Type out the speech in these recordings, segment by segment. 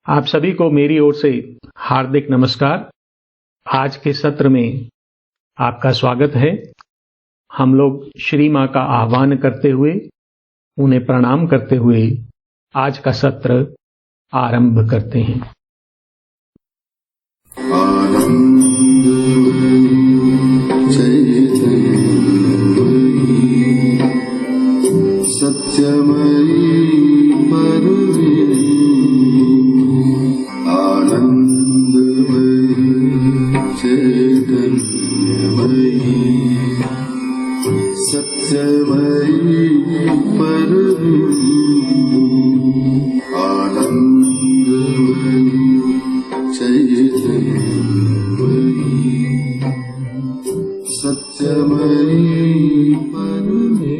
आप सभी को मेरी ओर से हार्दिक नमस्कार। आज के सत्र में आपका स्वागत है। हम लोग श्री मां का आह्वान करते हुए, उन्हें प्रणाम करते हुए आज का सत्र आरंभ करते हैं। सत्यमयी परमे आनंदमयी चैतन्यमयी सत्यमयी परमे आनंदमयी चैतन्यमयी सत्यमयी परमे।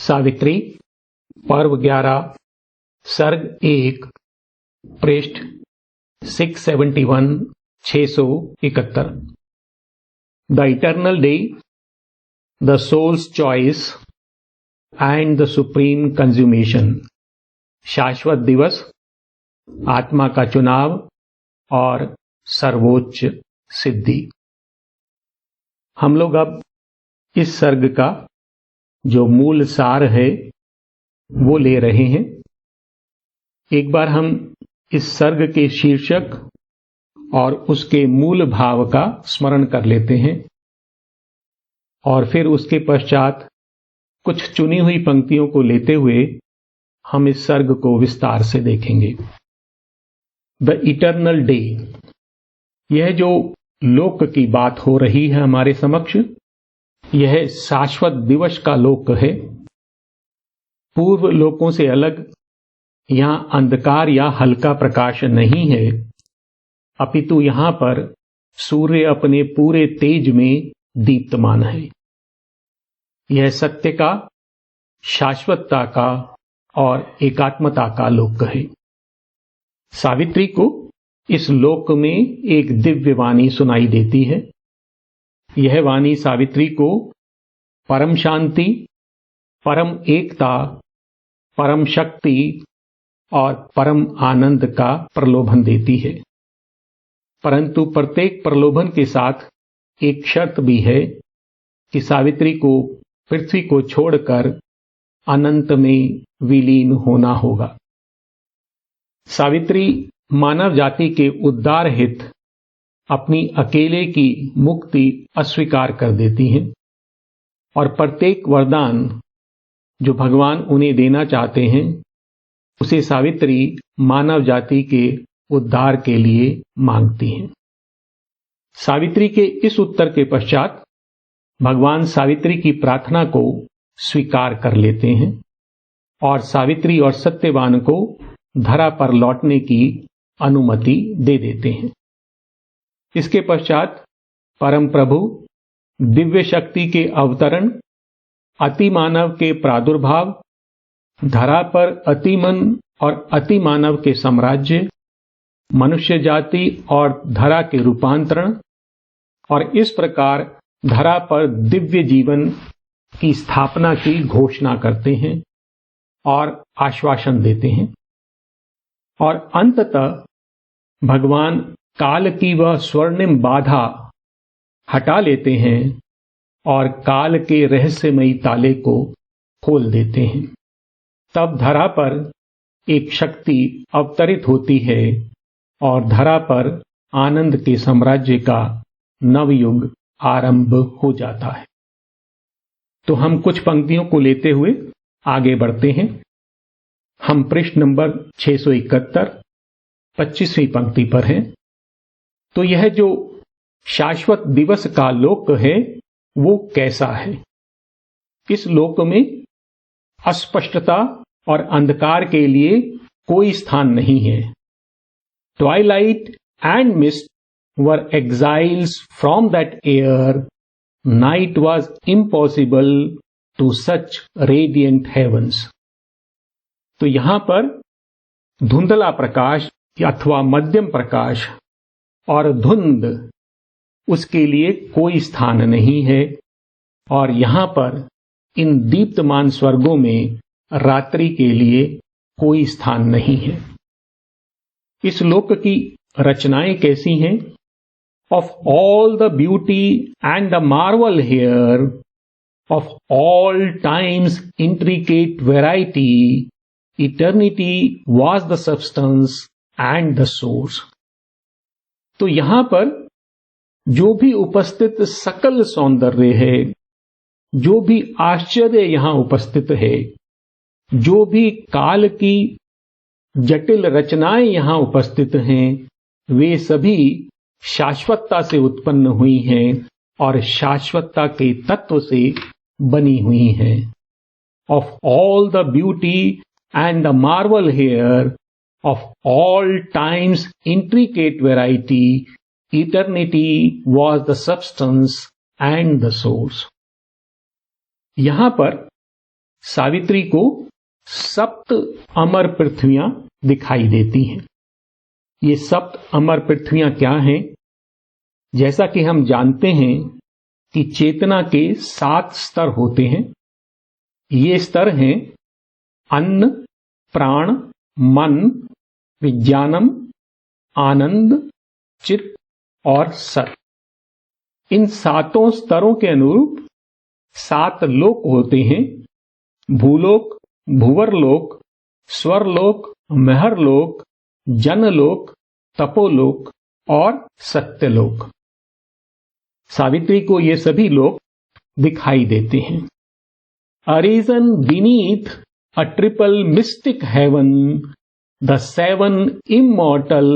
सावित्री, पर्व 11, सर्ग 1, पृष्ठ 671 671। The eternal day, the souls choice and the supreme consummation. शाश्वत दिवस, आत्मा का चुनाव और सर्वोच्च सिद्धि। हम लोग अब इस सर्ग का जो मूल सार है वो ले रहे हैं। एक बार हम इस सर्ग के शीर्षक और उसके मूल भाव का स्मरण कर लेते हैं और फिर उसके पश्चात कुछ चुनी हुई पंक्तियों को लेते हुए हम इस सर्ग को विस्तार से देखेंगे। द इटर्नल डे, यह जो लोक की बात हो रही है हमारे समक्ष, यह शाश्वत दिवस का लोक है। पूर्व लोकों से अलग यहां अंधकार या हल्का प्रकाश नहीं है, अपितु यहां पर सूर्य अपने पूरे तेज में दीप्तमान है। यह सत्य का, शाश्वतता का और एकात्मता का लोक है। सावित्री को इस लोक में एक दिव्य वाणी सुनाई देती है। यह वाणी सावित्री को परम शांति, परम एकता, परम शक्ति और परम आनंद का प्रलोभन देती है। परंतु प्रत्येक प्रलोभन के साथ एक शर्त भी है कि सावित्री को पृथ्वी को छोड़कर अनंत में विलीन होना होगा। सावित्री मानव जाति के उद्धार हित अपनी अकेले की मुक्ति अस्वीकार कर देती हैं और प्रत्येक वरदान जो भगवान उन्हें देना चाहते हैं उसे सावित्री मानव जाति के उद्धार के लिए मांगती हैं। सावित्री के इस उत्तर के पश्चात भगवान सावित्री की प्रार्थना को स्वीकार कर लेते हैं और सावित्री और सत्यवान को धरा पर लौटने की अनुमति दे देते हैं। इसके पश्चात परम प्रभु दिव्य शक्ति के अवतरण, अतिमानव के प्रादुर्भाव, धरा पर अतिमन और अतिमानव के साम्राज्य, मनुष्य जाति और धरा के रूपांतरण और इस प्रकार धरा पर दिव्य जीवन की स्थापना की घोषणा करते हैं और आश्वासन देते हैं। और अंततः भगवान काल की वह स्वर्णिम बाधा हटा लेते हैं और काल के रहस्यमयी ताले को खोल देते हैं। तब धरा पर एक शक्ति अवतरित होती है और धरा पर आनंद के साम्राज्य का नवयुग आरंभ हो जाता है। तो हम कुछ पंक्तियों को लेते हुए आगे बढ़ते हैं। हम पृष्ठ नंबर 671 25वीं पंक्ति पर हैं। तो यह जो शाश्वत दिवस का लोक है वो कैसा है? इस लोक में अस्पष्टता और अंधकार के लिए कोई स्थान नहीं है। Twilight and mist were exiles from that air. Night was impossible to such radiant heavens. तो यहां पर धुंधला प्रकाश अथवा मध्यम प्रकाश और धुंध उसके लिए कोई स्थान नहीं है और यहां पर इन दीप्तमान स्वर्गों में रात्रि के लिए कोई स्थान नहीं है। इस लोक की रचनाएं कैसी हैं? Of all the beauty and the marvel here, of all time's intricate variety, eternity was the substance and the source. तो यहां पर जो भी उपस्थित सकल सौंदर्य है, जो भी आश्चर्य यहां उपस्थित है, जो भी काल की जटिल रचनाएं यहां उपस्थित हैं, वे सभी शाश्वतता से उत्पन्न हुई हैं और शाश्वतता के तत्व से बनी हुई हैं। Of all the beauty and the marvel here, of all times intricate variety, eternity was the substance and the source. यहां पर सावित्री को सप्त अमर पृथ्वियां दिखाई देती हैं। ये सप्त अमर पृथ्वियां क्या हैं? जैसा कि हम जानते हैं कि चेतना के 7 स्तर होते हैं। ये स्तर हैं अन्न, प्राण, मन, विज्ञानम, आनंद, चित्त और सत। इन 7 स्तरों के अनुरूप 7 लोक होते हैं: भूलोक, भुवरलोक, स्वरलोक, महरलोक, जनलोक, तपोलोक और सत्यलोक। सावित्री को ये सभी लोक दिखाई देते हैं। Arisen beneath a triple mystic heaven, the 7 immortal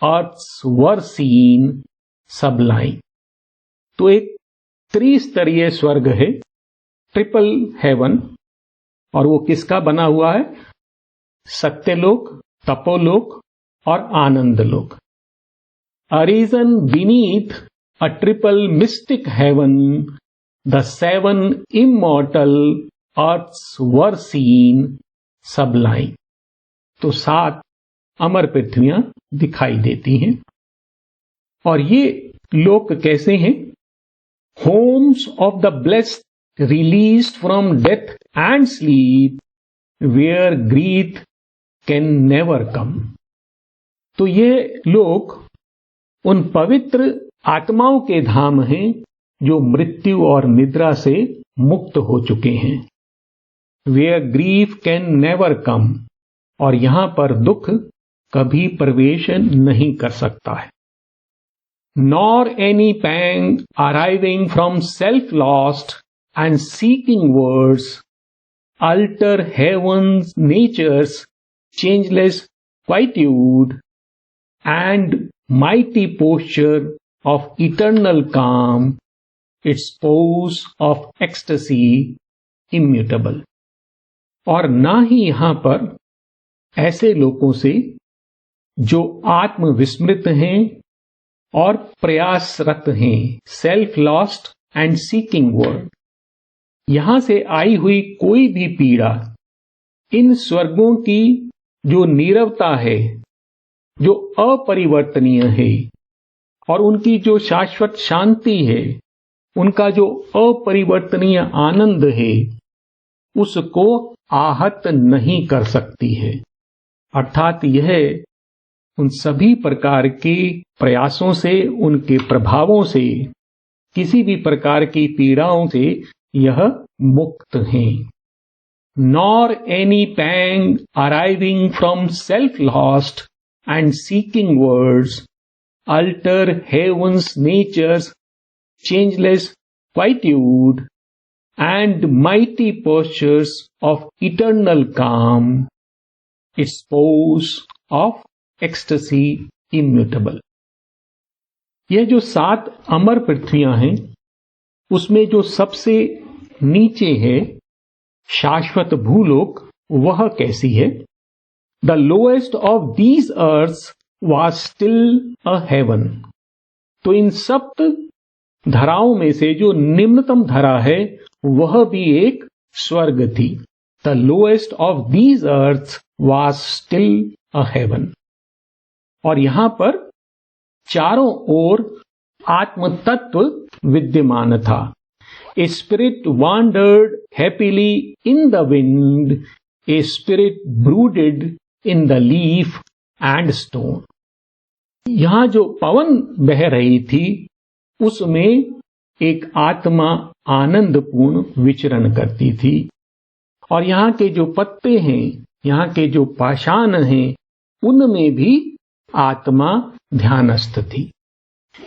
earths were seen sublime. तो एक त्रिस्तरीय स्वर्ग है, ट्रिपल हेवन, और वो किसका बना हुआ है? सत्यलोक, तपोलोक और आनंदलोक। Arisen beneath a triple mystic heaven, the 7 immortal earths were seen sublime. तो 7 अमर पृथ्वियां दिखाई देती हैं। और ये लोक कैसे हैं? Homes of the blessed released from death and sleep, where grief can never come. तो ये लोक उन पवित्र आत्माओं के धाम हैं जो मृत्यु और निद्रा से मुक्त हो चुके हैं। Where grief can never come, और यहां पर दुख कभी प्रवेश नहीं कर सकता है। Nor any pang arriving from self lost and seeking words, alter heaven's nature's changeless quietude and mighty posture of eternal calm, its pose of ecstasy immutable। और ना ही यहां पर ऐसे लोगों से जो आत्मविस्मृत हैं और प्रयासरत हैं, self lost and seeking word. यहां से आई हुई कोई भी पीड़ा इन स्वर्गों की जो नीरवता है, जो अपरिवर्तनीय है, और उनकी जो शाश्वत शांति है, उनका जो अपरिवर्तनीय आनंद है, उसको आहत नहीं कर सकती है। अर्थात यह उन सभी प्रकार के प्रयासों से, उनके प्रभावों से, किसी भी प्रकार की पीड़ाओं से यह मुक्त हैं। Nor any pang arriving from self-lost and seeking words, alter heaven's nature's changeless quietude and mighty postures of eternal calm, its pose of ecstasy immutable। यह जो 7 अमर पृथ्वियां हैं, उसमें जो सबसे नीचे है शाश्वत भूलोक, वह कैसी है? The lowest of these earths was still a heaven. तो इन सप्त धराओं में से जो निम्नतम धरा है, वह भी एक स्वर्ग थी। The lowest of these earths was still a heaven. और यहां पर चारों ओर आत्म तत्व विद्यमान था। A spirit wandered happily in the wind, a spirit brooded in the leaf and stone. यहाँ जो पवन बह रही थी उसमें एक आत्मा आनंदपूर्ण विचरण करती थी, और यहाँ के जो पत्ते हैं, यहाँ के जो पाषाण हैं, उनमें भी आत्मा ध्यानस्थ थी।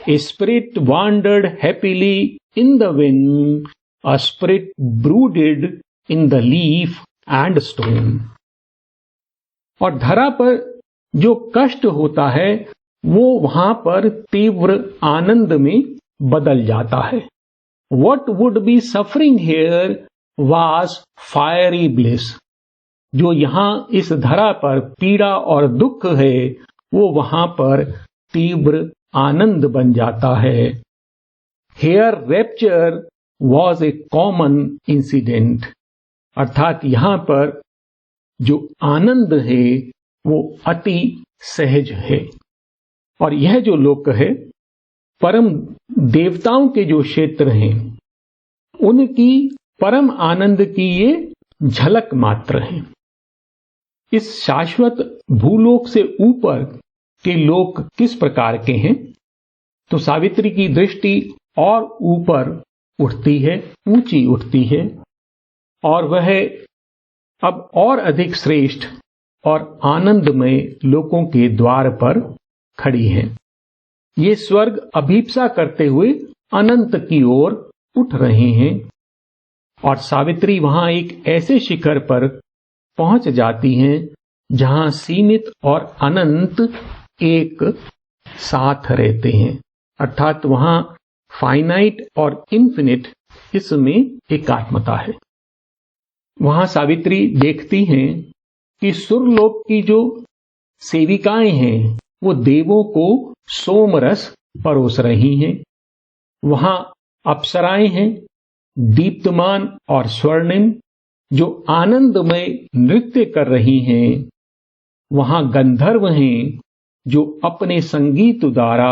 A spirit wandered happily in the wind, a spirit brooded in the leaf and stone. और धरा पर जो कष्ट होता है वो वहां पर तीव्र आनंद में बदल जाता है। What would be suffering here was fiery bliss. जो यहाँ इस धरा पर पीड़ा और दुख है वो वहां पर तीव्र आनंद बन जाता है। Here rapture was a common incident. अर्थात यहाँ पर जो आनंद है वो अति सहज है। और यह जो लोक है परम देवताओं के जो क्षेत्र हैं उनकी परम आनंद की ये झलक मात्र है। इस शाश्वत भूलोक से ऊपर के लोक किस प्रकार के हैं? तो सावित्री की दृष्टि और ऊपर उठती है, ऊंची उठती है, और वह अब और अधिक श्रेष्ठ और आनंदमय लोकों के द्वार पर खड़ी हैं। ये स्वर्ग अभीप्सा करते हुए अनंत की ओर उठ रहे हैं, और सावित्री वहां एक ऐसे शिखर पर पहुंच जाती हैं जहां सीमित और अनंत एक साथ रहते हैं। अर्थात वहां फाइनाइट और इन्फिनिट इसमें एकात्मता है। वहां सावित्री देखती हैं कि सुरलोक की जो सेविकाएं हैं वो देवों को सोमरस परोस रही हैं। वहां अप्सराएं हैं दीप्तमान और स्वर्णिम जो आनंदमय नृत्य कर रही हैं। वहां गंधर्व हैं जो अपने संगीत द्वारा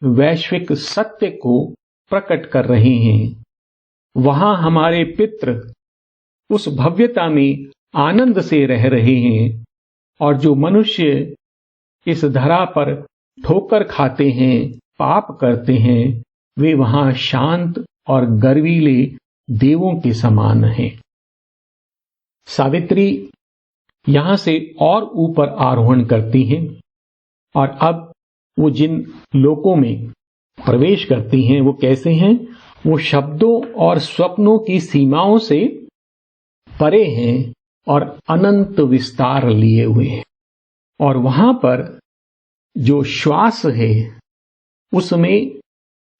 वैश्विक सत्य को प्रकट कर रहे हैं। वहां हमारे पितृ उस भव्यता में आनंद से रह रहे हैं, और जो मनुष्य इस धरा पर ठोकर खाते हैं, पाप करते हैं, वे वहां शांत और गर्वीले देवों के समान हैं। सावित्री यहां से और ऊपर आरोहण करती हैं, और अब वो जिन लोकों में प्रवेश करती हैं वो कैसे हैं? वो शब्दों और स्वप्नों की सीमाओं से परे हैं और अनंत विस्तार लिए हुए हैं। और वहां पर जो श्वास है उसमें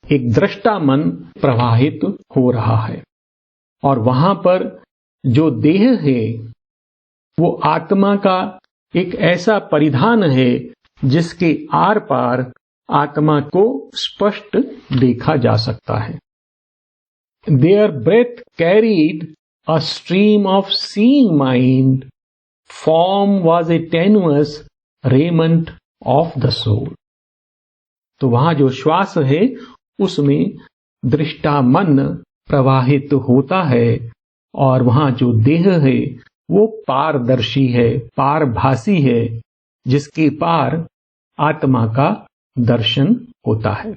एक दृष्टा मन प्रवाहित हो रहा है, और वहां पर जो देह है वो आत्मा का एक ऐसा परिधान है जिसके आर पार आत्मा को स्पष्ट देखा जा सकता है। Their breath carried a stream of seeing mind, form was a tenuous raiment of the soul. तो वहां जो श्वास है उसमें दृष्टा मन प्रवाहित होता है, और वहां जो देह है वो पारदर्शी है, पारभासी है, जिसके पार आत्मा का दर्शन होता है।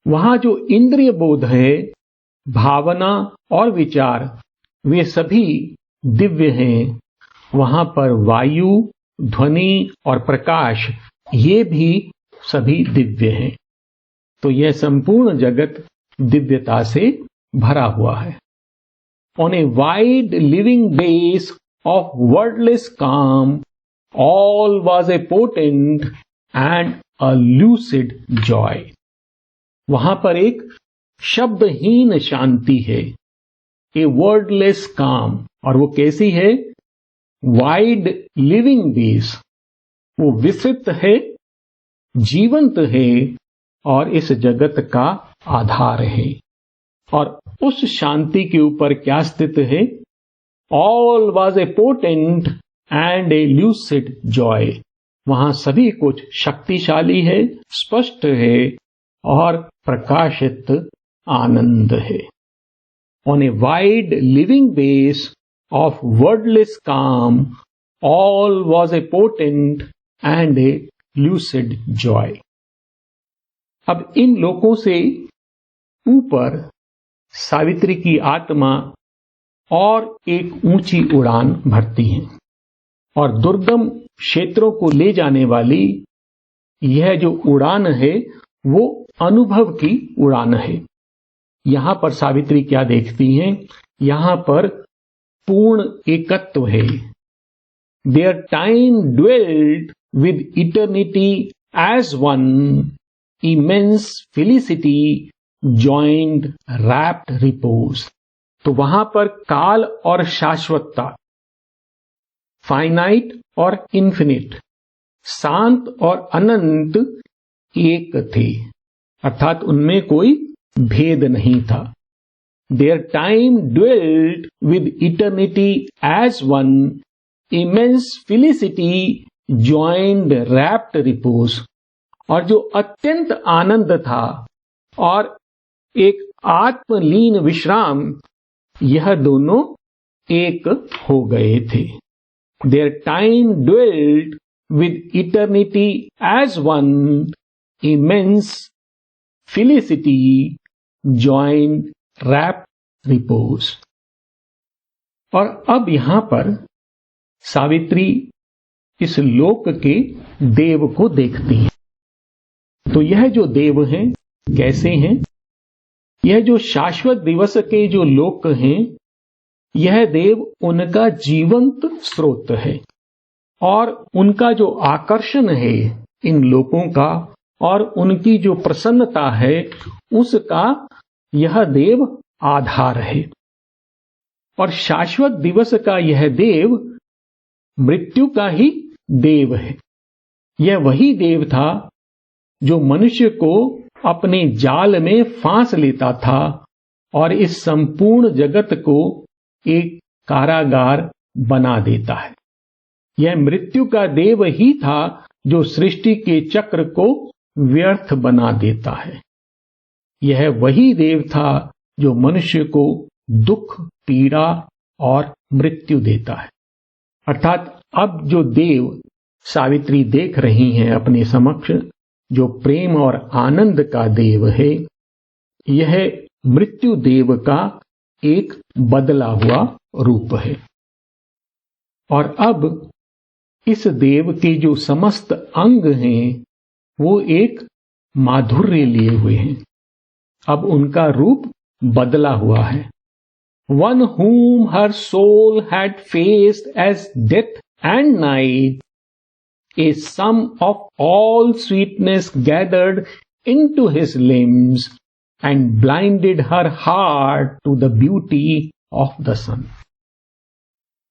वहां जो इंद्रिय बोध है, भावना और विचार, वे सभी दिव्य हैं। वहां पर वायु, ध्वनि और प्रकाश ये भी सभी दिव्य हैं। तो यह संपूर्ण जगत दिव्यता से भरा हुआ है। On a wide living base of wordless calm, all was a potent and a lucid joy. वहां पर एक शब्दहीन शांति है, ए वर्डलेस काम। और वो कैसी है? वाइड लिविंग बेस, वो विस्तृत है, जीवंत है, और इस जगत का आधार है। और उस शांति के ऊपर क्या स्थित है? All was a potent and A lucid Joy. वहां सभी कुछ शक्तिशाली है, स्पष्ट है और प्रकाशित आनंद है। on a wide living base of wordless calm, all was a potent and a lucid joy. अब इन लोकों से ऊपर सावित्री की आत्मा और एक ऊंची उड़ान भरती है और दुर्गम क्षेत्रों को ले जाने वाली यह जो उड़ान है वो अनुभव की उड़ान है। यहां पर सावित्री क्या देखती हैं? यहां पर पूर्ण एकत्व है। Their time dwelt with eternity as one, immense felicity joined rapt repose. तो वहां पर काल और शाश्वतता, फाइनाइट और इन्फिनिट, शांत और अनंत एक थे, अर्थात उनमें कोई भेद नहीं था। Their time dwelt with eternity as one, immense felicity joined rapt repose. और जो अत्यंत आनंद था और एक आत्मलीन विश्राम, यह दोनों एक हो गए थे। Their time dwelt with eternity as one, immense felicity joined rapt repose. और अब यहां पर सावित्री इस लोक के देव को देखती है। तो यह जो देव हैं कैसे हैं? यह जो शाश्वत दिवस के जो लोक हैं, यह देव उनका जीवंत स्रोत है और उनका जो आकर्षण है इन लोकों का और उनकी जो प्रसन्नता है उसका यह देव आधार है। और शाश्वत दिवस का यह देव मृत्यु का ही देव है। यह वही देव था जो मनुष्य को अपने जाल में फांस लेता था और इस संपूर्ण जगत को एक कारागार बना देता है। यह मृत्यु का देव ही था जो सृष्टि के चक्र को व्यर्थ बना देता है। यह वही देव था जो मनुष्य को दुख, पीड़ा और मृत्यु देता है। अर्थात अब जो देव सावित्री देख रही हैं अपने समक्ष, जो प्रेम और आनंद का देव है, यह मृत्यु देव का एक बदला हुआ रूप है। और अब इस देव के जो समस्त अंग हैं वो एक माधुर्य लिए हुए हैं। अब उनका रूप बदला हुआ है। One whom her soul had faced as death and night, a sum of all sweetness gathered into his limbs and blinded her heart to the beauty of the sun.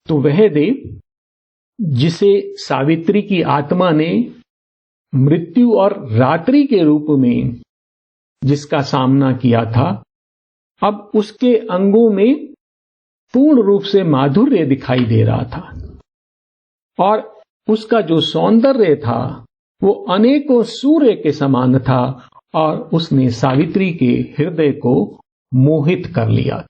तो वह देव जिसे सावित्री की आत्मा ने मृत्यु और रात्रि के रूप में जिसका सामना किया था, अब उसके अंगों में पूर्ण रूप से माधुर्य दिखाई दे रहा था और उसका जो सौंदर्य था वो अनेकों सूर्य के समान था और उसने सावित्री के हृदय को मोहित कर लिया।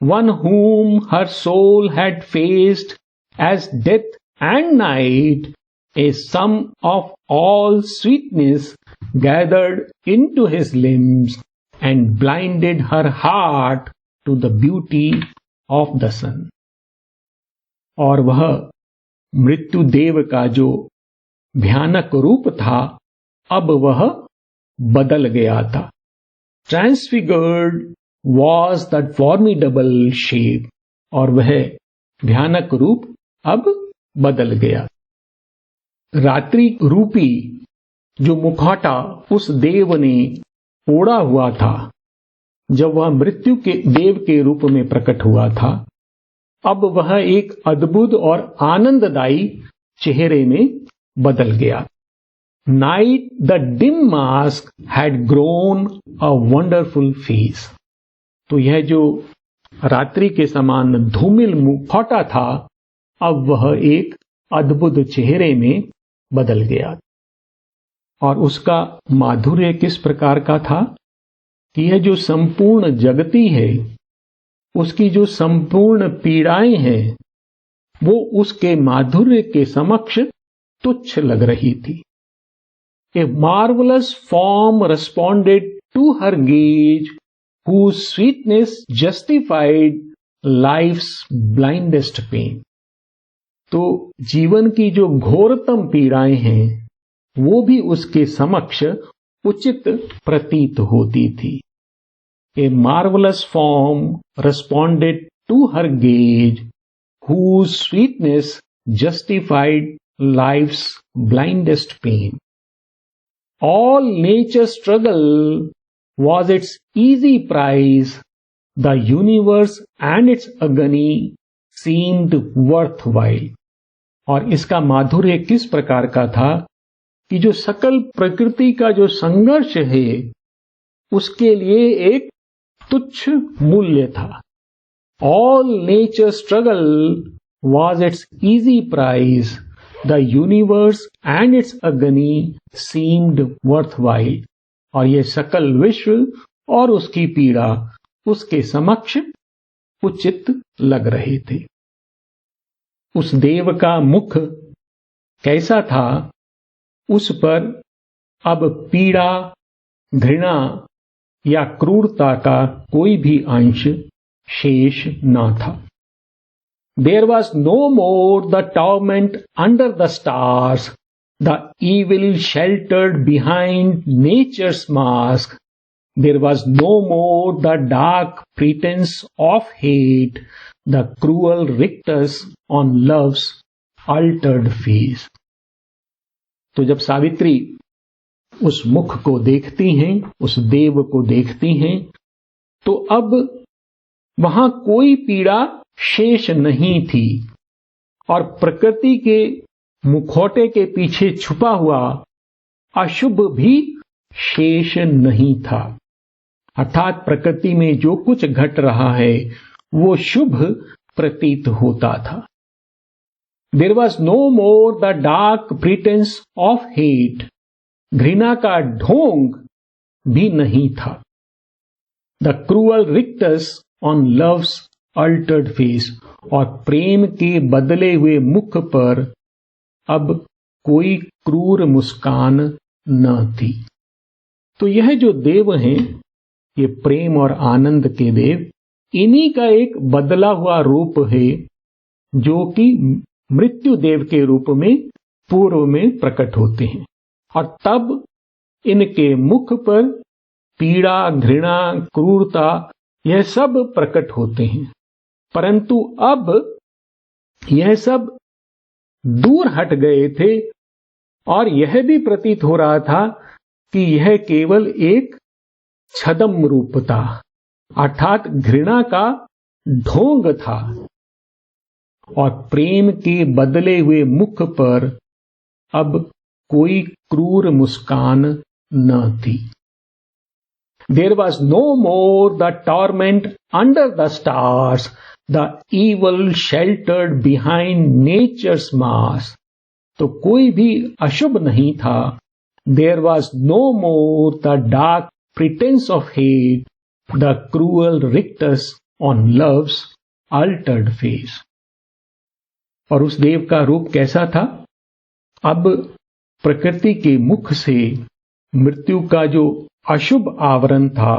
One whom her soul had faced as death and night, a sum of all sweetness gathered into his limbs and blinded her heart to the beauty of the sun. और वह मृत्यु देव का जो भयानक रूप था, अब वह बदल गया था। Transfigured was that formidable shape, और वह भयानक रूप अब बदल गया। रात्रि रूपी जो मुखौटा उस देव ने ओढ़ा हुआ था जब वह मृत्यु के देव के रूप में प्रकट हुआ था, अब वह एक अद्भुत और आनंददायी चेहरे में बदल गया। Night, the dim mask had grown a wonderful face. तो यह जो रात्रि के समान धूमिल मुखौटा था, अब वह एक अद्भुत चेहरे में बदल गया। और उसका माधुर्य किस प्रकार का था कि यह जो संपूर्ण जगती है उसकी जो संपूर्ण पीड़ाएं हैं वो उसके माधुर्य के समक्ष तुच्छ लग रही थी। A marvellous form responded to her gaze whose sweetness justified life's blindest pain। तो जीवन की जो घोरतम पीड़ाएं हैं वो भी उसके समक्ष उचित प्रतीत होती थी। A marvellous form responded to her gaze whose sweetness justified life's blindest pain। All nature's struggle was its easy prize, the universe and its agony seemed worthwhile। और इसका माधुर्य किस प्रकार का था कि जो सकल प्रकृति का जो संघर्ष है उसके लिए एक तुच्छ मूल्य था। All nature's struggle was its easy prize, the universe and its agony seemed worthwhile। और ये सकल विश्व और उसकी पीड़ा उसके समक्ष उचित लग रहे थे। उस देव का मुख कैसा था, उस पर अब पीड़ा, घृणा या क्रूरता का कोई भी अंश शेष न था। There was no more the torment under the stars, the evil sheltered behind nature's mask. There was no more the dark pretense of hate, the cruel rictus on love's altered face। तो जब सावित्री उस मुख को देखती हैं, उस देव को देखती हैं, तो अब वहां कोई पीड़ा शेष नहीं थी और प्रकृति के मुखौटे के पीछे छुपा हुआ अशुभ भी शेष नहीं था। अर्थात प्रकृति में जो कुछ घट रहा है वो शुभ प्रतीत होता था। There was no more the dark pretense of hate, घृणा का ढोंग भी नहीं था। The cruel rictus on love's altered face, और प्रेम के बदले हुए मुख पर अब कोई क्रूर मुस्कान न थी। तो यह जो देव हैं, ये प्रेम और आनंद के देव, इन्हीं का एक बदला हुआ रूप है जो कि मृत्यु देव के रूप में पूर्व में प्रकट होते हैं। और तब इनके मुख पर पीड़ा, घृणा, क्रूरता यह सब प्रकट होते हैं, परंतु अब यह सब दूर हट गए थे और यह भी प्रतीत हो रहा था कि यह केवल एक छद्म रूप था, अर्थात घृणा का ढोंग था और प्रेम के बदले हुए मुख पर अब कोई क्रूर मुस्कान न थी। There was no more the torment under the stars, the evil sheltered behind nature's mask। तो कोई भी अशुभ नहीं था। There was no more the dark pretense of hate, the cruel rictus on love's altered face। और उस देव का रूप कैसा था? अब प्रकृति के मुख से मृत्यु का जो अशुभ आवरण था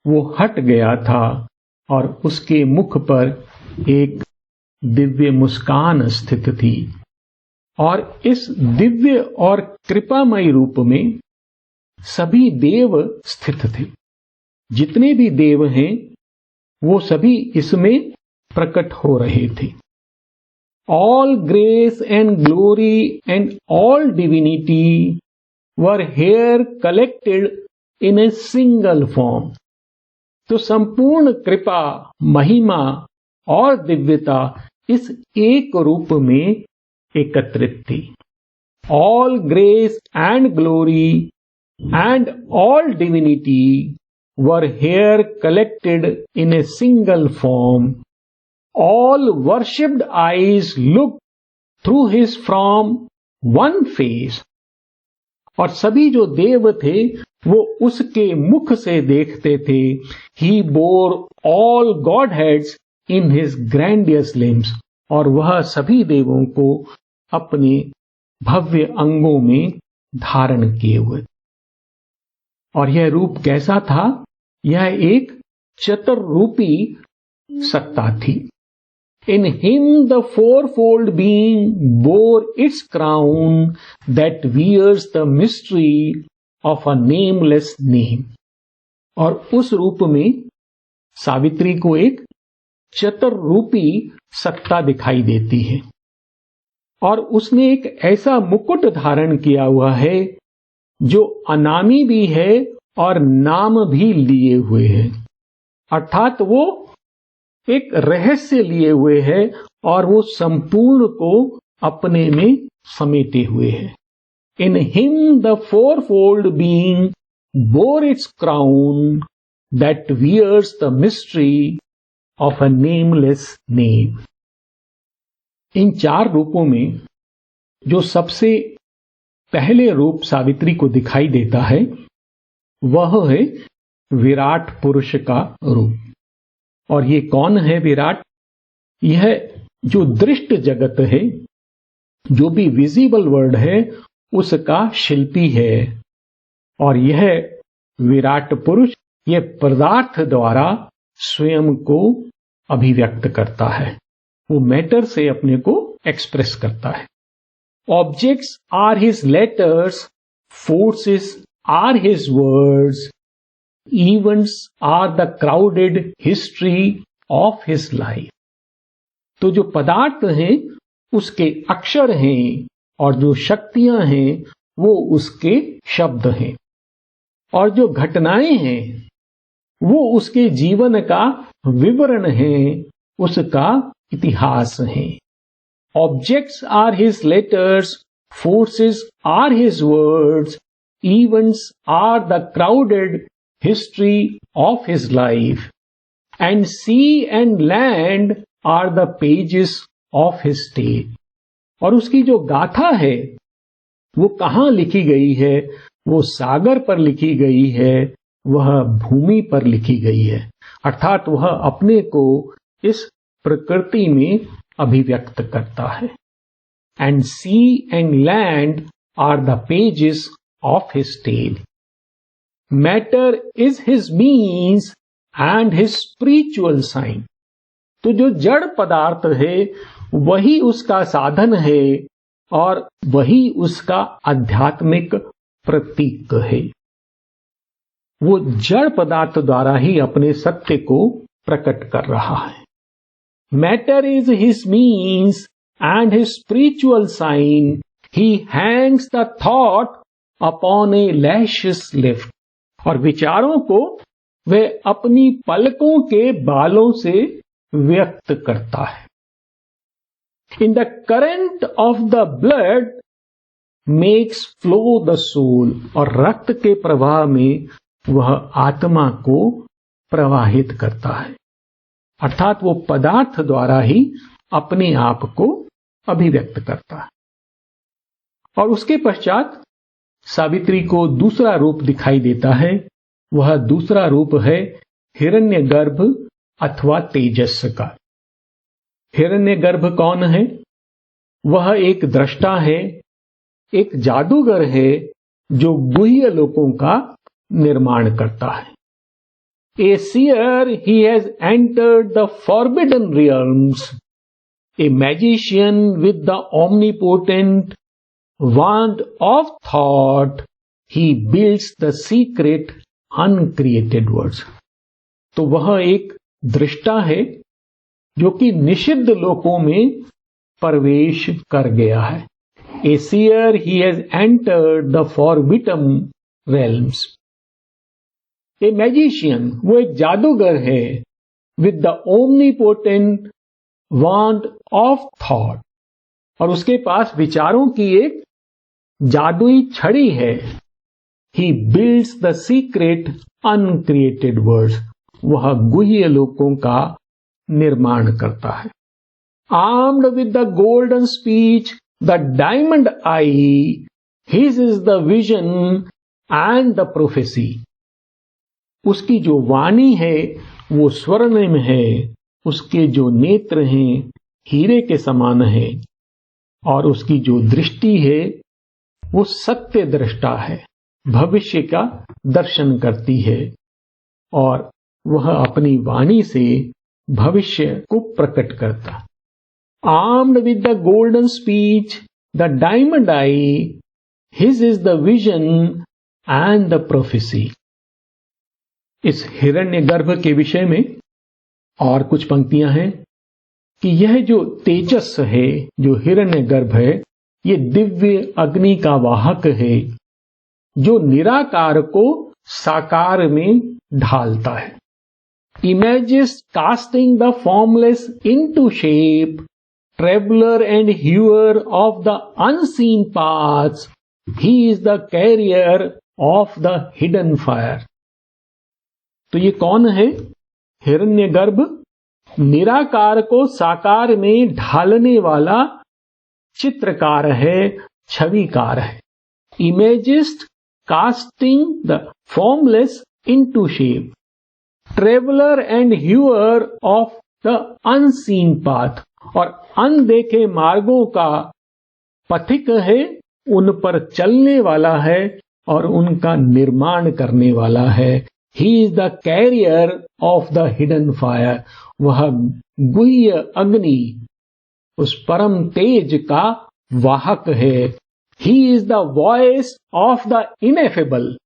वो हट गया था और उसके मुख पर एक दिव्य मुस्कान स्थित थी। और इस दिव्य और कृपामय रूप में सभी देव स्थित थे। जितने भी देव हैं वो सभी इसमें प्रकट हो रहे थे। All grace and glory and all divinity were here collected in a single form। तो संपूर्ण कृपा, महिमा और दिव्यता इस एक रूप में एकत्रित थी। All grace and glory and all divinity were here collected in a single form। All worshipped eyes looked through his from one face। और सभी जो देव थे वो उसके मुख से देखते थे। He bore all godheads in his grandiose limbs, और वह सभी देवों को अपने भव्य अंगों में धारण किए हुए। और यह रूप कैसा था? यह एक चतुर्रूपी सत्ता थी। In him the fourfold being bore its crown that wears the mystery of a nameless name। और उस रूप में सावित्री को एक चतुर्रूपी सत्ता दिखाई देती है, और उसने एक ऐसा मुकुट धारण किया हुआ है जो अनामी भी है और नाम भी लिए हुए है। अर्थात वो एक रहस्य लिए हुए है और वो संपूर्ण को अपने में समेटे हुए है। In him the fourfold being bore its crown that wears the mystery of a nameless name. इन चार रूपों में जो सबसे पहले रूप सावित्री को दिखाई देता है वह है विराट पुरुष का रूप। और ये कौन है विराट? यह जो दृष्ट जगत है, जो भी विजिबल वर्ल्ड है, उसका शिल्पी है। और यह विराट पुरुष यह पदार्थ द्वारा स्वयं को अभिव्यक्त करता है। वो मैटर से अपने को एक्सप्रेस करता है। Objects are his letters, forces are his words, Events are the crowded history of his life। तो जो पदार्थ हैं उसके अक्षर हैं और जो शक्तियां हैं वो उसके शब्द हैं, और जो घटनाएं हैं वो उसके जीवन का विवरण है, उसका इतिहास है। Objects are his letters, forces are his words, events are the crowded history of his life, and sea and land are the pages of his tale। और उसकी जो गाथा है वो कहाँ लिखी गई है? वो सागर पर लिखी गई है, वह भूमि पर लिखी गई है। अर्थात वह अपने को इस प्रकृति में अभिव्यक्त करता है। And sea and land are the pages of his tale। Matter is his means and his spiritual sign। तो जो जड़ पदार्थ है वही उसका साधन है और वही उसका आध्यात्मिक प्रतीक है। वो जड़ पदार्थ द्वारा ही अपने सत्य को प्रकट कर रहा है। Matter is his means and his spiritual sign। He hangs the thought upon a lashes lift। और विचारों को वह अपनी पलकों के बालों से व्यक्त करता है। In the current of the blood makes flow the soul। और रक्त के प्रवाह में वह आत्मा को प्रवाहित करता है। अर्थात वो पदार्थ द्वारा ही अपने आप को अभिव्यक्त करता है। और उसके पश्चात सावित्री को दूसरा रूप दिखाई देता है। वह दूसरा रूप है हिरण्यगर्भ अथवा तेजस का। हिरण्यगर्भ कौन है? वह एक दृष्टा है, एक जादूगर है जो गुह्य लोकों का निर्माण करता है। A seer, he has entered the forbidden realms। A magician with the omnipotent wand of thought, he builds the secret uncreated words। तो वह एक दृष्टा है जो कि निषिद्ध लोकों में प्रवेश कर गया है। A seer, he has entered the forbidden realms। A magician, वो एक जादूगर है with the omnipotent wand of thought। और उसके पास विचारों की एक जादुई छड़ी है। He builds the secret uncreated words। वह गुह्य लोकों का निर्माण करता है। Armed with the golden speech, the diamond eye, his is the vision and the prophecy. उसकी जो वाणी है वो स्वर्णिम है, उसके जो नेत्र हैं हीरे के समान है, और उसकी जो दृष्टि है वो सत्य दृष्टा है, भविष्य का दर्शन करती है, और वह अपनी वाणी से भविष्य को प्रकट करता। Armed with the golden speech, the diamond I, his is the vision and the prophecy. इस हिरण्यगर्भ के विषय में और कुछ पंक्तियां हैं कि यह जो तेजस है, जो हिरण्यगर्भ है, ये दिव्य अग्नि का वाहक है जो निराकार को साकार में ढालता है। Images casting the formless into shape, traveler and hewer of the unseen paths, he is the carrier of the hidden fire। तो ये कौन है? हिरण्यगर्भ निराकार को साकार में ढालने वाला चित्रकार है, छविकार है। Images casting the formless into shape, traveller and Heuer of the unseen path, और अनदेखे मार्गों का पथिक है, उन पर चलने वाला है और उनका निर्माण करने वाला है। He is the carrier of the hidden fire, वह गुह्य अग्नि, उस परम तेज का वाहक है। He is the voice of the ineffable,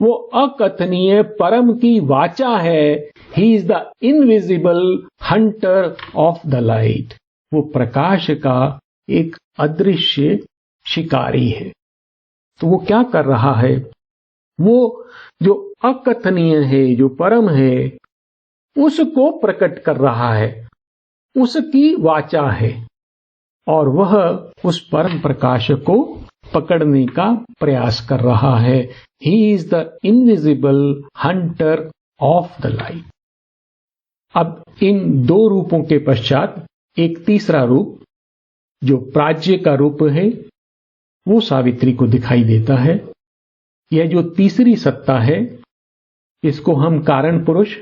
वो अकथनीय परम की वाचा है। He is the invisible Hunter of the light, वो प्रकाश का एक अदृश्य शिकारी है। तो वो क्या कर रहा है? वो जो अकथनीय है, जो परम है, उसको प्रकट कर रहा है, उसकी वाचा है, और वह उस परम प्रकाश को पकड़ने का प्रयास कर रहा है। He is the invisible Hunter of the light. अब इन दो रूपों के पश्चात एक तीसरा रूप, जो प्राज्य का रूप है, वो सावित्री को दिखाई देता है। यह जो तीसरी सत्ता है, इसको हम कारण पुरुष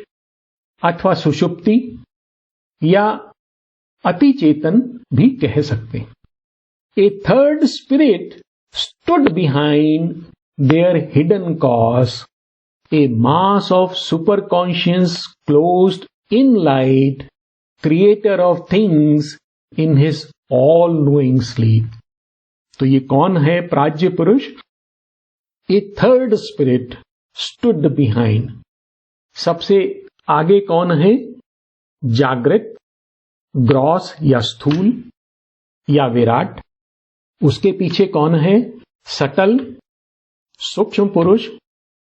अथवा सुषुप्ति या अति चेतन भी कह सकते हैं। A third spirit stood behind their hidden cause, a mass of superconscious closed in light, creator of things in his all-knowing sleep। तो ये कौन है प्राज्य पुरुष? A third spirit stood behind, सबसे आगे कौन है? जागृत, ग्रॉस या स्थूल या विराट। उसके पीछे कौन है? सटल, सूक्ष्म पुरुष,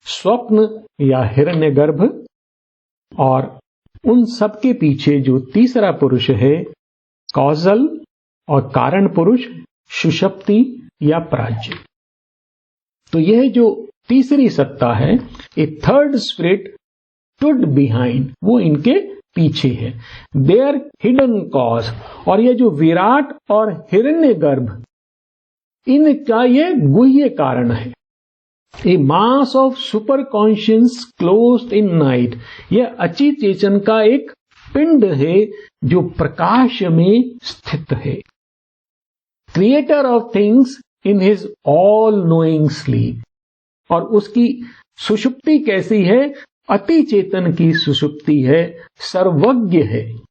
स्वप्न या हिरण्यगर्भ। और उन सबके पीछे जो तीसरा पुरुष है, कॉजल और कारण पुरुष, सुषुप्ति या प्राज्य। तो यह जो तीसरी सत्ता है, a third spirit stood behind, वो इनके पीछे है। देयर हिडन कॉज, और यह जो विराट और हिरण्यगर्भ, इनका ये गुह्य कारण है। A mass of super conscious closed in night, यह अचित चेतन का एक पिंड है जो प्रकाश में स्थित है। Creator of things in his all knowing sleep, और उसकी सुषुप्ति कैसी है? अति चेतन की सुषुप्ति है, सर्वज्ञ है,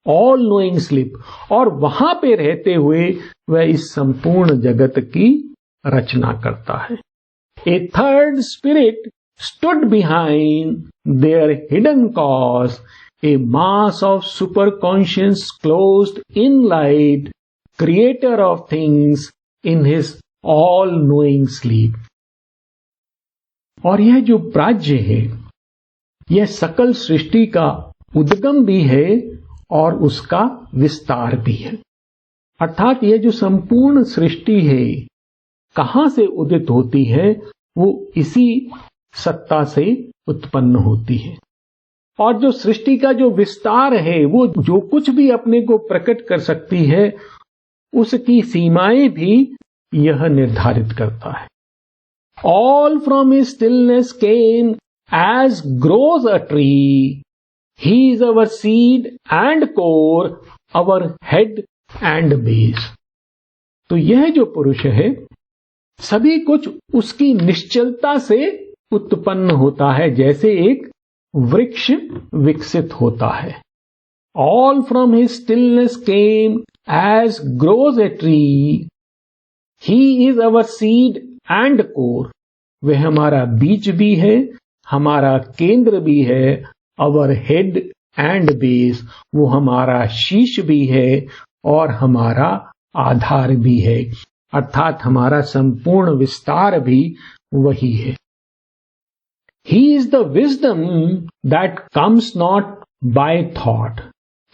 ऑल नोइंग स्लीप, और वहां पे रहते हुए वह इस संपूर्ण जगत की रचना करता है। A third spirit stood behind their hidden cause, a mass of super conscious closed in light, creator of things in his all knowing sleep. और यह जो प्राज्य है, यह सकल सृष्टि का उद्गम भी है और उसका विस्तार भी है। अर्थात यह जो संपूर्ण सृष्टि है, कहां से उदित होती है? वो इसी सत्ता से उत्पन्न होती है। और जो सृष्टि का जो विस्तार है, वो जो कुछ भी अपने को प्रकट कर सकती है, उसकी सीमाएं भी यह निर्धारित करता है। All from his stillness came as grows a tree. He is our seed and core, our head and base. तो यह जो पुरुष है सभी कुछ उसकी निश्चलता से उत्पन्न होता है, जैसे एक वृक्ष विकसित होता है. All from his stillness came as grows a tree. He is our seed and core. वह हमारा बीज भी है, हमारा केंद्र भी है. Our head and base, वो हमारा शीश भी है और हमारा आधार भी है, अर्थात हमारा संपूर्ण विस्तार भी वही है. He is the wisdom that comes not by thought.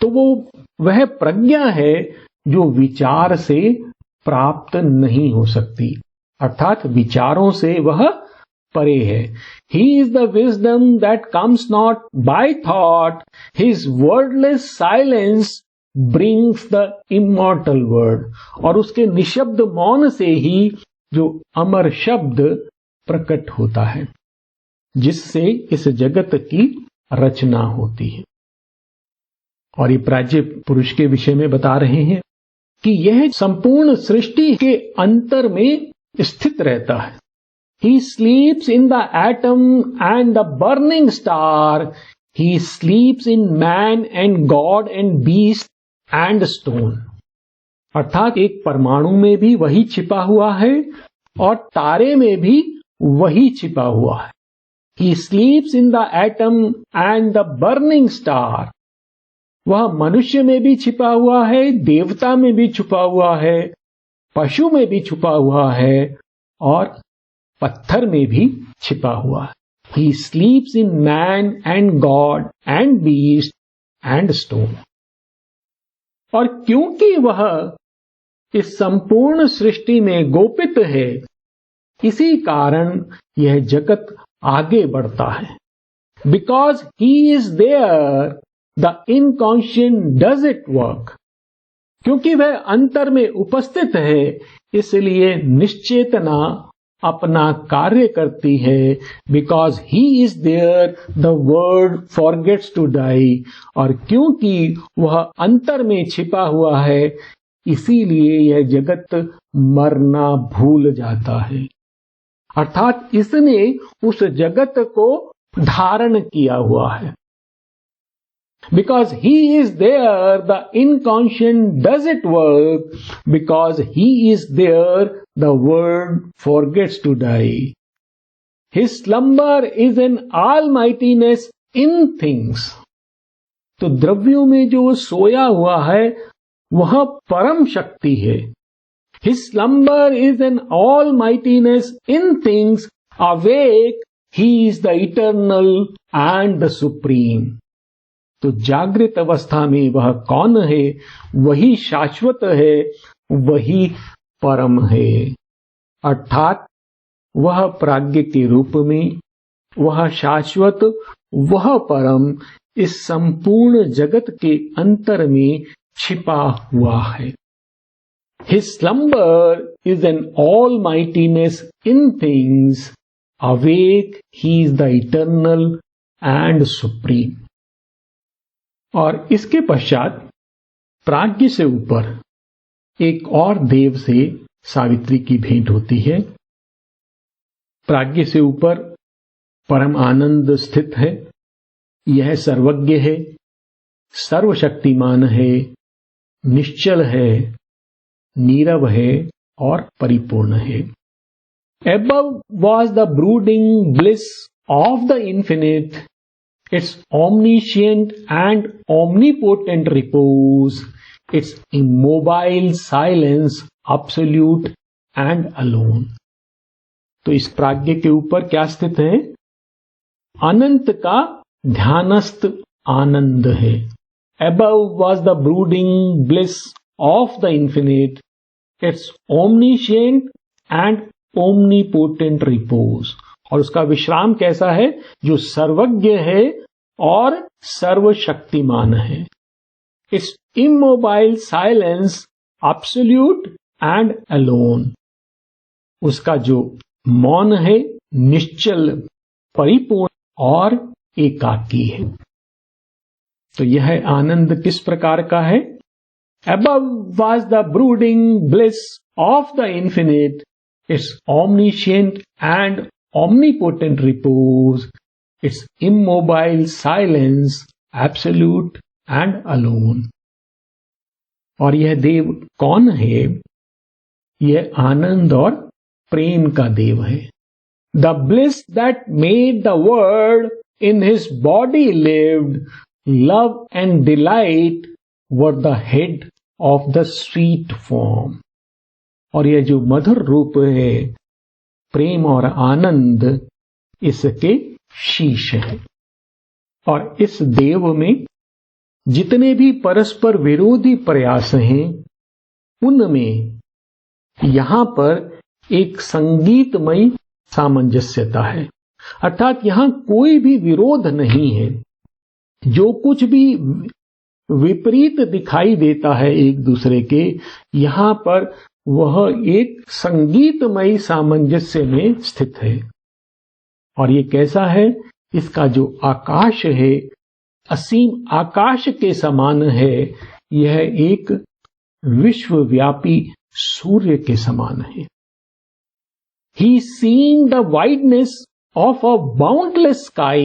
तो वह प्रज्ञा है जो विचार से प्राप्त नहीं हो सकती, अर्थात विचारों से वह परे है. He is the wisdom that comes not by thought. His wordless silence brings the immortal word. और उसके निशब्द मौन से ही जो अमर शब्द प्रकट होता है, जिससे इस जगत की रचना होती है. और ये प्राज्ञ पुरुष के विषय में बता रहे हैं कि यह संपूर्ण सृष्टि के अंतर में स्थित रहता है. He sleeps in the atom and the burning star. He sleeps in man and God and beast and stone. अर्थात एक परमाणु में भी वही छिपा हुआ है और तारे में भी वही छिपा हुआ है. He sleeps in the atom and the burning star. वह मनुष्य में भी छिपा हुआ है, देवता में भी छुपा हुआ है, पशु में भी छुपा हुआ है और पत्थर में भी छिपा हुआ है. He sleeps in man and God and beast and stone. और क्योंकि वह इस संपूर्ण सृष्टि में गोपित है, इसी कारण यह जगत आगे बढ़ता है. Because he is there, the inconscient does it work. क्योंकि वह अंतर में उपस्थित है, इसलिए निश्चेतना अपना कार्य करती है. Because he is there, the word forgets to die. और क्योंकि वह अंतर में छिपा हुआ है, इसीलिए यह जगत मरना भूल जाता है. अर्थात इसने उस जगत को धारण किया हुआ है. Because he is there, the inconscient does it work. Because he is there, the word forgets to die. His slumber is an almightiness in things. तो द्रव्यों में जो सोया हुआ है वह परम शक्ति है. His slumber is an almightiness in things. Awake, he is the eternal and the supreme. तो जागृत अवस्था में वह कौन है? वही शाश्वत है, वही परम है. अर्थात वह प्राज्ञ के रूप में, वह शाश्वत, वह परम इस संपूर्ण जगत के अंतर में छिपा हुआ है. His slumber is an almightiness in things. Awake, he is the eternal and supreme. और इसके पश्चात प्राज्ञ से ऊपर एक और देव से सावित्री की भेंट होती है. प्राज्ञ से ऊपर परम आनंद स्थित है. यह सर्वज्ञ है, सर्वशक्तिमान है, निश्चल है, नीरव है और परिपूर्ण है. Above was the brooding bliss of the infinite, its omniscient and omnipotent repose, its immobile silence, absolute and alone. तो इस प्राज्ञ के ऊपर क्या स्थित है? अनंत का ध्यानस्थ आनंद है. Above was the brooding bliss of the infinite, its omniscient and omnipotent repose. और उसका विश्राम कैसा है? जो सर्वज्ञ है और सर्वशक्तिमान है. Its immobile silence, absolute and alone. उसका जो मौन है, निश्चल, परिपूर्ण और एकाकी है। तो यह आनंद किस प्रकार का है? Above was the brooding bliss of the infinite, its omniscient and omnipotent repose, its immobile silence, absolute and alone. और यह देव कौन है? यह आनंद और प्रेम का देव है। The bliss that made the world in his body lived, love and delight were the head of the sweet form. और यह जो मधुर रूप है, प्रेम और आनंद, इसके शीश है। और इस देव में जितने भी परस्पर विरोधी प्रयास हैं, उनमें यहां पर एक संगीतमय सामंजस्यता है। अर्थात यहां कोई भी विरोध नहीं है। जो कुछ भी विपरीत दिखाई देता है एक दूसरे के, यहां पर वह एक संगीतमय सामंजस्य में स्थित है। और ये कैसा है? इसका जो आकाश है, असीम आकाश के समान है। यह एक विश्वव्यापी सूर्य के समान है। He seen the wideness of a boundless sky.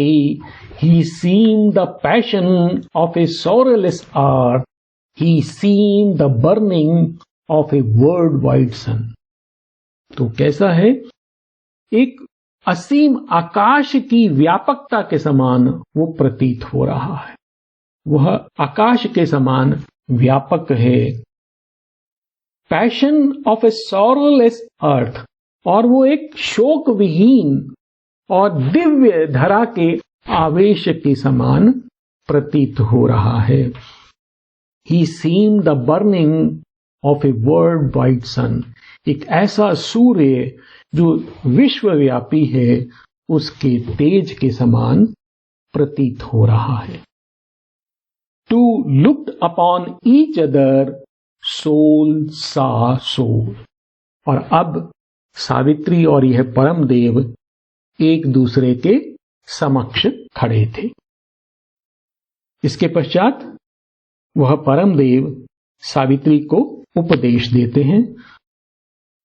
He seen the passion of a sorrowless earth. He seen the burning of a worldwide sun. तो कैसा है? एक असीम आकाश की व्यापकता के समान वो प्रतीत हो रहा है। वह आकाश के समान व्यापक है। पैशन ऑफ ए सॉरोलेस अर्थ, और वो एक शोक विहीन और दिव्य धरा के आवेश के समान प्रतीत हो रहा है। He seen the burning of a world wide sun, एक ऐसा सूर्य जो विश्वव्यापी है, उसके तेज के समान प्रतीत हो रहा है। Two looked upon each other, soul saw soul. और अब सावित्री और यह परम देव एक दूसरे के समक्ष खड़े थे। इसके पश्चात वह परम देव सावित्री को उपदेश देते हैं।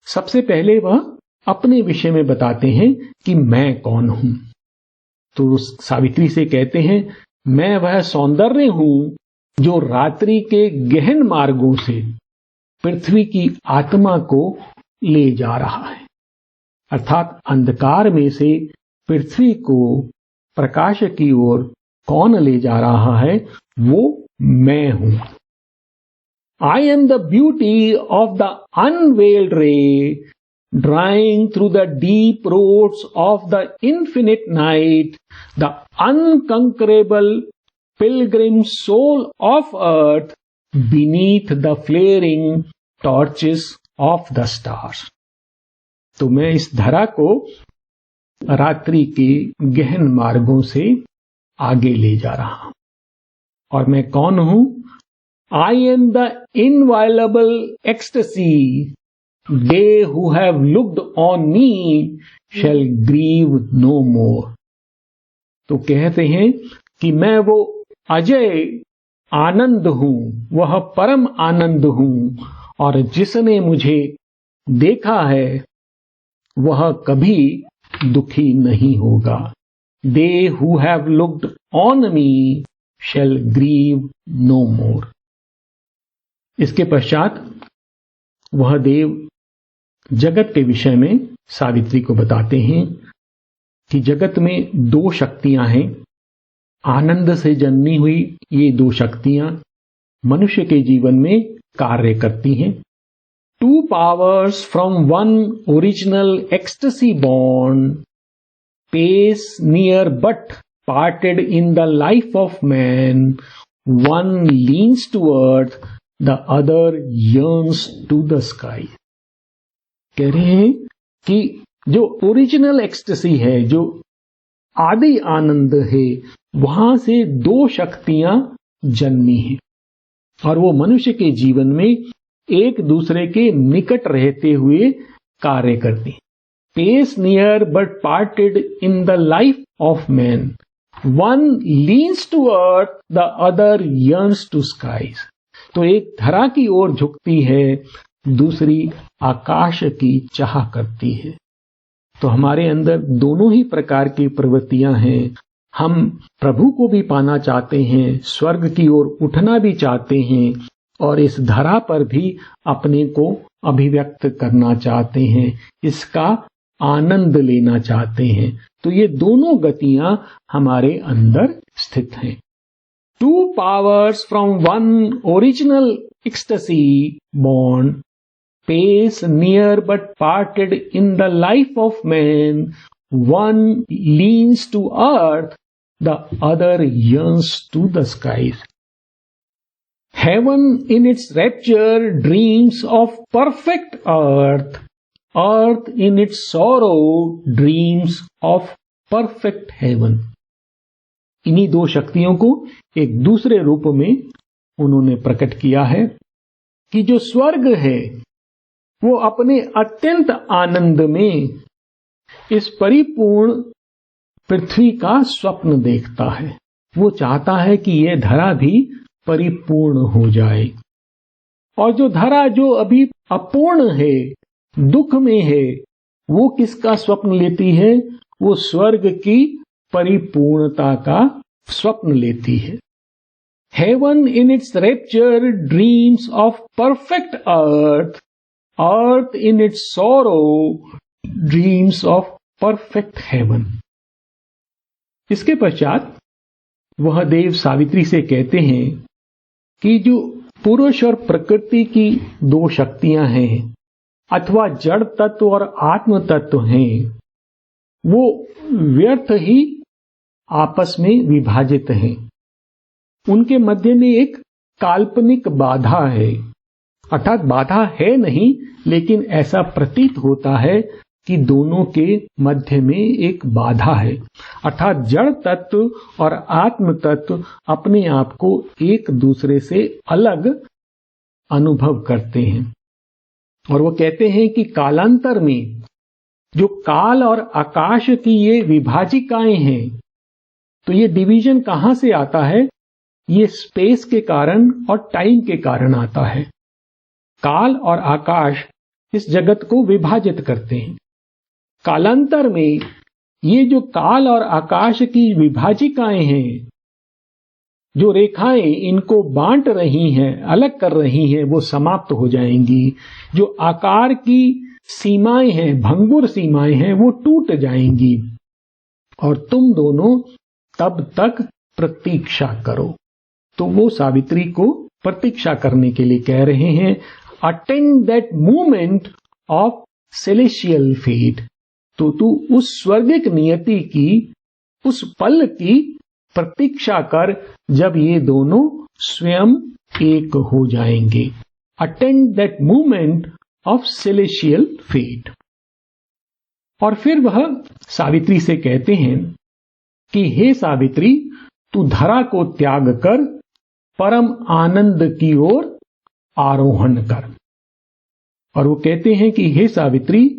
सबसे पहले वह अपने विषय में बताते हैं कि मैं कौन हूं। तो सावित्री से कहते हैं, मैं वह सौंदर्य हूं जो रात्रि के गहन मार्गों से पृथ्वी की आत्मा को ले जा रहा है। अर्थात अंधकार में से पृथ्वी को प्रकाश की ओर कौन ले जा रहा है? वो मैं हूं। I am the beauty of the unveiled ray, drawing through the deep roads of the infinite night, the unconquerable pilgrim soul of earth, beneath the flaring torches of the stars. तो मैं इस धरा को रात्रि के गहन मार्गों से आगे ले जा रहा हूं। और मैं कौन हूं? I am the inviolable ecstasy, they who have looked on me shall grieve no more. तो कहते हैं कि मैं वो अजय आनंद हूं, वह परम आनंद हूं, और जिसने मुझे देखा है वह कभी दुखी नहीं होगा। They who have looked on me shall grieve no more. इसके पश्चात वह देव जगत के विषय में सावित्री को बताते हैं कि जगत में दो शक्तियां हैं। आनंद से जन्मी हुई ये दो शक्तियां मनुष्य के जीवन में कार्य करती हैं। Two powers from one original ecstasy born, pace near but parted in the life of man, one leans to earth, the other yearns to the sky. कह रहे हैं कि जो ओरिजिनल एक्सटेसी है, जो आदि आनंद है, वहां से दो शक्तियां जन्मी हैं और वो मनुष्य के जीवन में एक दूसरे के निकट रहते हुए कार्य करती हैं। pace near but parted in the life of man. One leans to earth, the other yearns to skies. तो एक धरा की ओर झुकती है, दूसरी आकाश की चाह करती है। तो हमारे अंदर दोनों ही प्रकार की प्रवृत्तियां हैं। हम प्रभु को भी पाना चाहते हैं, स्वर्ग की ओर उठना भी चाहते हैं, और इस धरा पर भी अपने को अभिव्यक्त करना चाहते हैं, इसका आनंद लेना चाहते हैं। तो ये दोनों गतियां हमारे अंदर स्थित हैं। Two powers from one original ecstasy born, pace near but parted in the life of man. One leans to earth, the other yearns to the skies. Heaven in its rapture dreams of perfect earth. Earth in its sorrow dreams of perfect heaven. इन्हीं दो शक्तियों को एक दूसरे रूप में उन्होंने प्रकट किया है कि जो स्वर्ग है वो अपने अत्यंत आनंद में इस परिपूर्ण पृथ्वी का स्वप्न देखता है। वो चाहता है कि यह धरा भी परिपूर्ण हो जाए, और जो धरा जो अभी अपूर्ण है, दुख में है, वो किसका स्वप्न लेती है? वो स्वर्ग की परिपूर्णता का स्वप्न लेती है। Heaven in its rapture dreams of perfect earth. Earth in its sorrow dreams of perfect heaven. इसके पश्चात वह देव सावित्री से कहते हैं कि जो पुरुष और प्रकृति की दो शक्तियां हैं, अथवा जड़ तत्व और आत्म तत्व हैं, वो व्यर्थ ही आपस में विभाजित हैं। उनके मध्य में एक काल्पनिक बाधा है, अर्थात बाधा है नहीं, लेकिन ऐसा प्रतीत होता है कि दोनों के मध्य में एक बाधा है, अर्थात जड़ तत्व और आत्म तत्व अपने आप को एक दूसरे से अलग अनुभव करते हैं। और वो कहते हैं कि कालांतर में जो काल और आकाश की ये विभाजिकाएं हैं, तो ये डिवीजन कहां से आता है? ये स्पेस के कारण और टाइम के कारण आता है। काल और आकाश इस जगत को विभाजित करते हैं। कालांतर में ये जो काल और आकाश की विभाजिकाएं हैं, जो रेखाएं इनको बांट रही हैं, अलग कर रही हैं, वो समाप्त हो जाएंगी। जो आकार की सीमाएं हैं, भंगुर सीमाएं हैं, वो टूट जाएंगी, और तुम दोनों तब तक प्रतीक्षा करो। तो वो सावित्री को प्रतीक्षा करने के लिए कह रहे हैं, attend that movement of celestial fate. तो तू उस स्वर्गिक नियति की, उस पल की प्रतीक्षा कर जब ये दोनों स्वयं एक हो जाएंगे। Attend that movement of celestial fate. और फिर वह सावित्री से कहते हैं कि हे सावित्री, तू धरा को त्याग कर परम आनंद की ओर आरोहण कर। और वो कहते हैं कि हे सावित्री,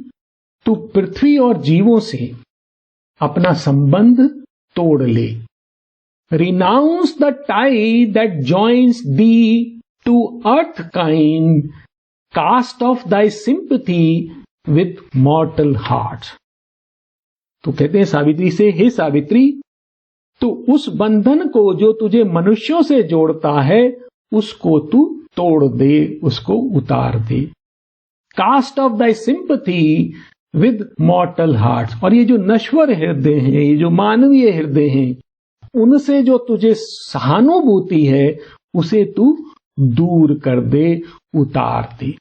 तू पृथ्वी और जीवों से अपना संबंध तोड़ ले। Renounce the tie that joins thee to earth kind. Cast off thy sympathy with mortal hearts. तो कहते हैं सावित्री से, हे सावित्री, तू उस बंधन को जो तुझे मनुष्यों से जोड़ता है, उसको तू तोड़ दे, उसको उतार दे। Cast off thy sympathy with mortal hearts. और ये जो नश्वर हृदय हैं, ये जो मानवीय हृदय हैं, उनसे जो तुझे सहानुभूति है, उसे तू दूर कर दे, उतार दे।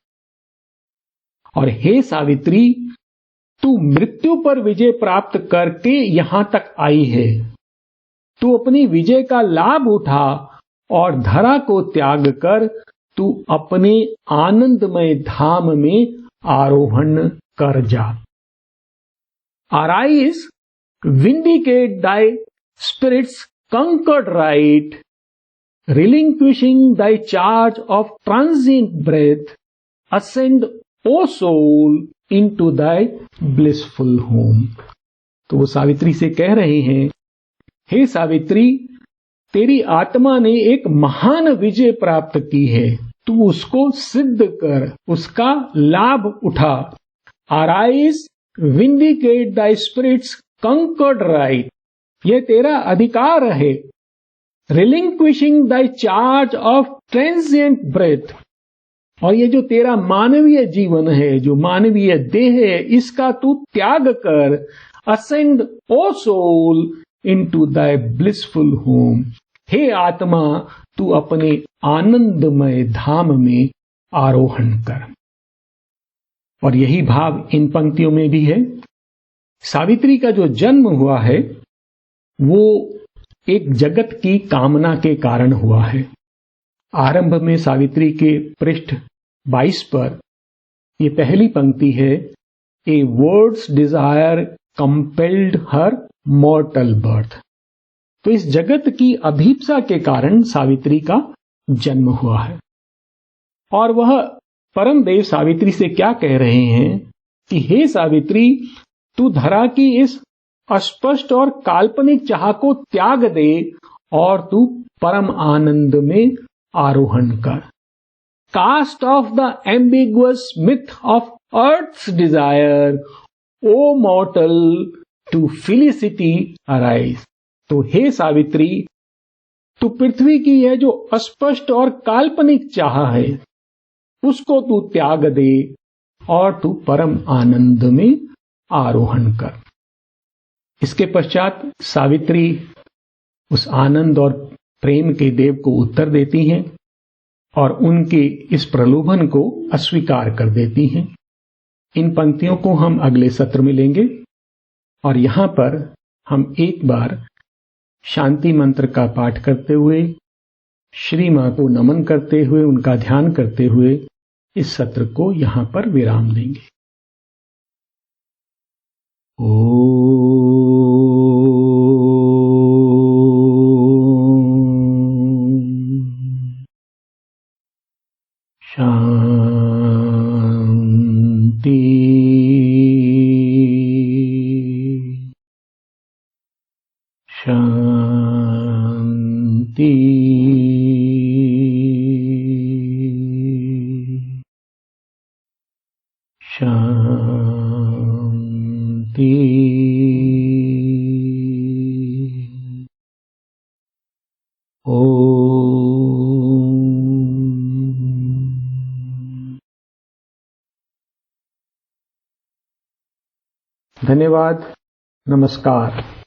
और हे सावित्री, तू मृत्यु पर विजय प्राप्त करके यहां तक आई है। तू अपनी विजय का लाभ उठा और धरा को त्याग कर तू अपने आनंदमय धाम में आरोहण कर जा। Arise, vindicate thy spirit's conquered right, relinquishing thy charge of transient breath, ascend, O soul, into thy blissful home। तो वो सावित्री से कह रहे हैं, हे सावित्री, तेरी आत्मा ने एक महान विजय प्राप्त की है, तू उसको सिद्ध कर, उसका लाभ उठा। Arise, vindicate thy spirit's conquered right। यह तेरा अधिकार है। Relinquishing thy charge of transient breath। और ये जो तेरा मानवीय जीवन है, जो मानवीय देह है, इसका तू त्याग कर। Ascend, O soul, into thy blissful home। हे आत्मा, तू अपने आनंदमय धाम में आरोहण कर। और यही भाव इन पंक्तियों में भी है। सावित्री का जो जन्म हुआ है वो एक जगत की कामना के कारण हुआ है। आरंभ में सावित्री के पृष्ठ 22 पर ये पहली पंक्ति है, a world's desire compelled her mortal birth. तो इस जगत की अभीप्सा के कारण सावित्री का जन्म हुआ है। और वह परम देव सावित्री से क्या कह रहे हैं कि हे सावित्री, तू धरा की इस अस्पष्ट और काल्पनिक चाह को त्याग दे और तू परम आनंद में आरोहण कर। Cast off the ambiguous myth of earth's desire, O mortal, to felicity arise. तो हे सावित्री, तू पृथ्वी की यह जो अस्पष्ट और काल्पनिक चाह है उसको तू त्याग दे और तू परम आनंद में आरोहण कर। इसके पश्चात सावित्री उस आनंद और प्रेम के देव को उत्तर देती हैं और उनके इस प्रलोभन को अस्वीकार कर देती हैं। इन पंक्तियों को हम अगले सत्र में लेंगे और यहां पर हम एक बार शांति मंत्र का पाठ करते हुए, श्री मां को नमन करते हुए, उनका ध्यान करते हुए इस सत्र को यहां पर विराम देंगे। शांति शांति शांति। धन्यवाद। नमस्कार।